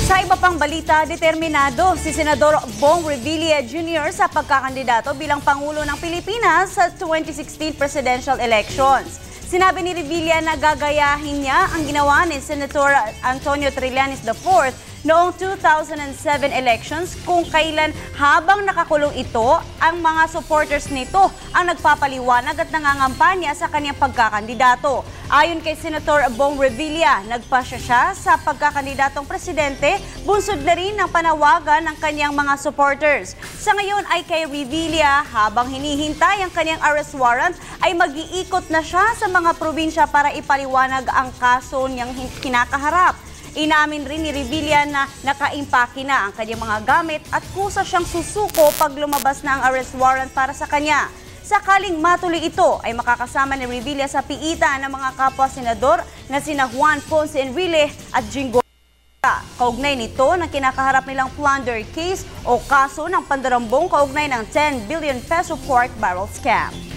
Sa iba pang balita, determinado si Senador Bong Revilla Jr. sa pagkakandidato bilang Pangulo ng Pilipinas sa 2016 presidential elections. Sinabi ni Revilla na gagayahin niya ang ginawa ni Senator Antonio Trillanes IV noong 2007 elections kung kailan habang nakakulong ito, ang mga supporters nito ang nagpapaliwanag at nangangampanya sa kanyang pagkakandidato. Ayon kay Senator Bong Revilla, nagpasya siya sa pagkakandidatong presidente, bunsod na rin ng panawagan ng kanyang mga supporters. Sa ngayon ay kay Revilla, habang hinihintay ang kanyang arrest warrant, ay mag-iikot na siya sa mga probinsya para ipaliwanag ang kaso niyang kinakaharap. Inamin rin ni Revilla na nakaimpake na ang kanyang mga gamit at kusa siyang susuko pag lumabas na ang arrest warrant para sa kanya. Sakaling matuloy ito ay makakasama ni Revilla sa piitan ng mga kapwa-senador na sina Juan Ponce Enrile at Jingo. Kaugnay nito ng kinakaharap nilang plunder case o kaso ng pandarambong kaugnay ng 10 billion peso pork barrel scam.